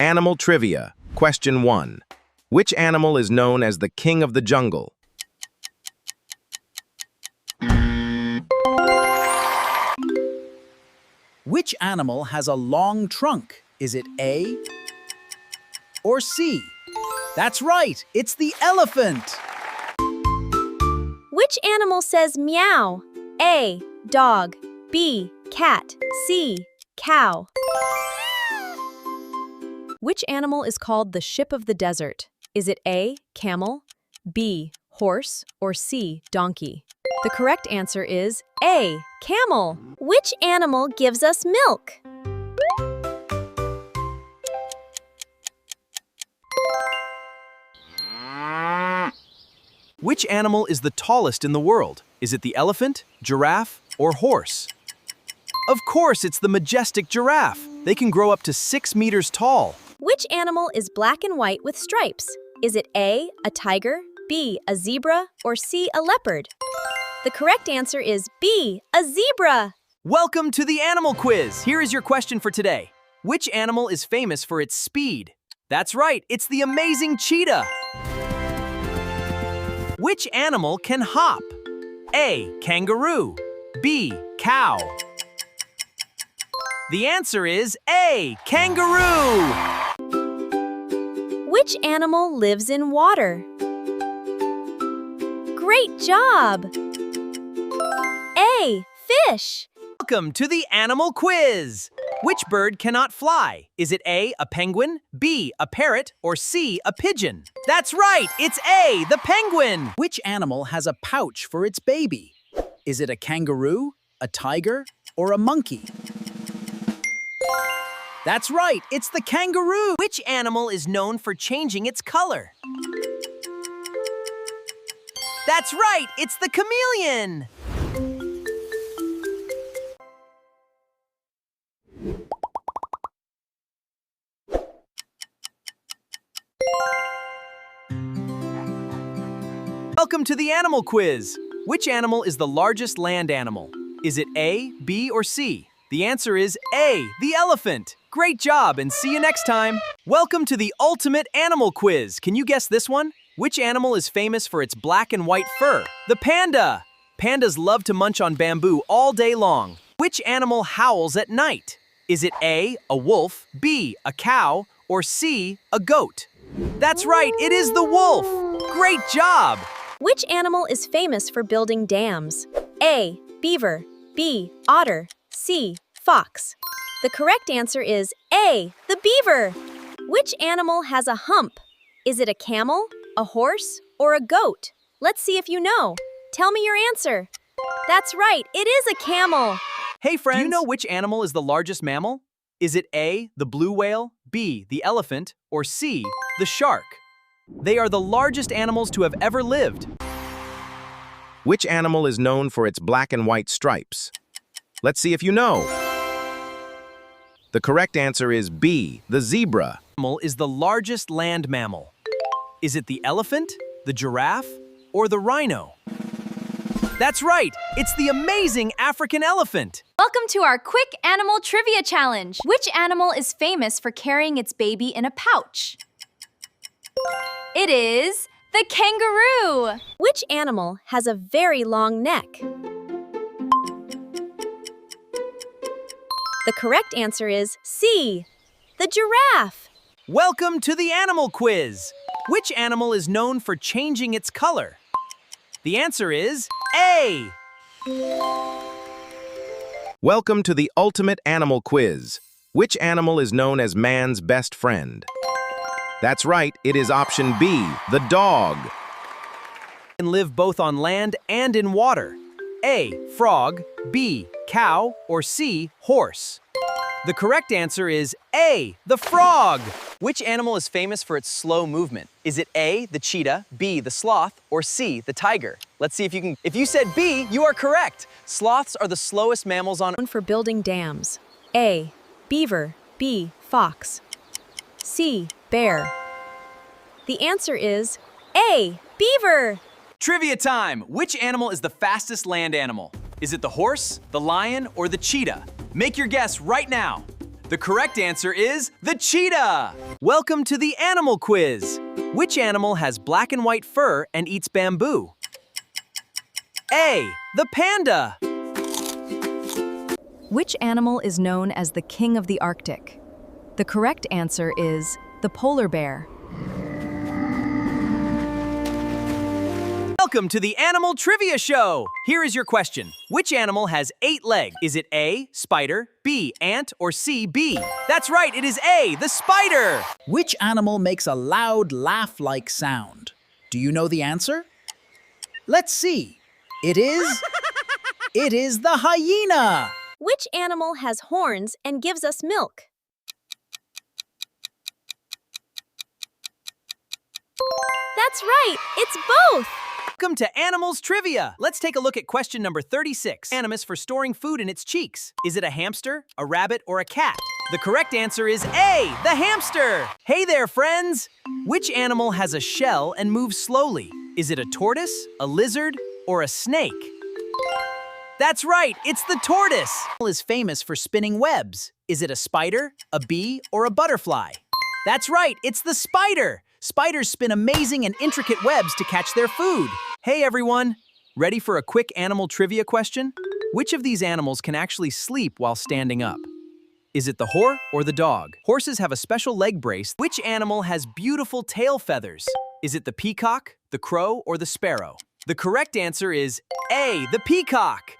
Animal trivia. Question 1. Which animal is known as the king of the jungle? Which animal has a long trunk? Is it A or C? That's right, it's the elephant. Which animal says meow? A. Dog. B. Cat. C. Cow. Which animal is called the ship of the desert? Is it A. Camel, B. Horse, or C. Donkey? The correct answer is A. Camel. Which animal gives us milk? Which animal is the tallest in the world? Is it the elephant, giraffe, or horse? Of course, it's the majestic giraffe. They can grow up to 6 meters tall. Which animal is black and white with stripes? Is it A. a tiger, B. a zebra, or C. a leopard? The correct answer is B. a zebra. Welcome to the Animal Quiz. Here is your question for today. Which animal is famous for its speed? That's right, it's the amazing cheetah. Which animal can hop? A. Kangaroo. B. Cow. The answer is A. Kangaroo. Which animal lives in water? Great job! A. Fish. Welcome to the Animal Quiz. Which bird cannot fly? Is it A. a penguin, B. a parrot, or C. a pigeon? That's right, it's A. the penguin. Which animal has a pouch for its baby? Is it a kangaroo, a tiger, or a monkey? That's right, it's the kangaroo. Which animal is known for changing its color? That's right, it's the chameleon. Welcome to the Animal Quiz. Which animal is the largest land animal? Is it A, B, or C? The answer is A, the elephant. Great job, and see you next time. Welcome to the ultimate animal quiz. Can you guess this one? Which animal is famous for its black and white fur? The panda. Pandas love to munch on bamboo all day long. Which animal howls at night? Is it A, a wolf, B, a cow, or C, a goat? That's right, it is the wolf. Great job. Which animal is famous for building dams? A. Beaver, B. Otter, C. Fox. The correct answer is A. The beaver. Which animal has a hump? Is it a camel, a horse, or a goat? Let's see if you know. Tell me your answer. That's right, it is a camel. Hey friends, do you know which animal is the largest mammal? Is it A, the blue whale, B, the elephant, or C, the shark? They are the largest animals to have ever lived. Which animal is known for its black and white stripes? Let's see if you know. The correct answer is B, the zebra. Animal is the largest land mammal. Is it the elephant, the giraffe, or the rhino? That's right, it's the amazing African elephant. Welcome to our quick animal trivia challenge. Which animal is famous for carrying its baby in a pouch? It is the kangaroo. Which animal has a very long neck? The correct answer is C, the giraffe. Welcome to the Animal Quiz. Which animal is known for changing its color? The answer is A. Welcome to the ultimate animal quiz. Which animal is known as man's best friend? That's right, it is option B, the dog. Can live both on land and in water. A, frog, B, cow, or C, horse. The correct answer is A, the frog. Which animal is famous for its slow movement? Is it A, the cheetah, B, the sloth, or C, the tiger? Let's see if you can. If you said B, you are correct. Sloths are the slowest mammals on Known for building dams. A. Beaver, B. Fox, C. Bear. The answer is A. Beaver. Trivia time! Which animal is the fastest land animal? Is it the horse, the lion, or the cheetah? Make your guess right now. The correct answer is the cheetah. Welcome to the animal quiz. Which animal has black and white fur and eats bamboo? A. The panda. Which animal is known as the king of the Arctic? The correct answer is the polar bear. Welcome to the Animal Trivia Show. Here is your question. Which animal has 8 legs? Is it A, spider, B, ant, or C, bee? That's right, it is A, the spider. Which animal makes a loud laugh-like sound? Do you know the answer? Let's see. It is the hyena. Which animal has horns and gives us milk? That's right, it's both. Welcome to Animals Trivia. Let's take a look at question number 36. Animus for storing food in its cheeks. Is it a hamster, a rabbit, or a cat? The correct answer is A, the hamster. Hey there, friends. Which animal has a shell and moves slowly? Is it a tortoise, a lizard, or a snake? That's right, it's the tortoise. Is famous for spinning webs. Is it a spider, a bee, or a butterfly? That's right, it's the spider. Spiders spin amazing and intricate webs to catch their food. Hey everyone, ready for a quick animal trivia question? Which of these animals can actually sleep while standing up? Is it the horse or the dog? Horses have a special leg brace. Which animal has beautiful tail feathers? Is it the peacock, the crow, or the sparrow? The correct answer is A, the peacock.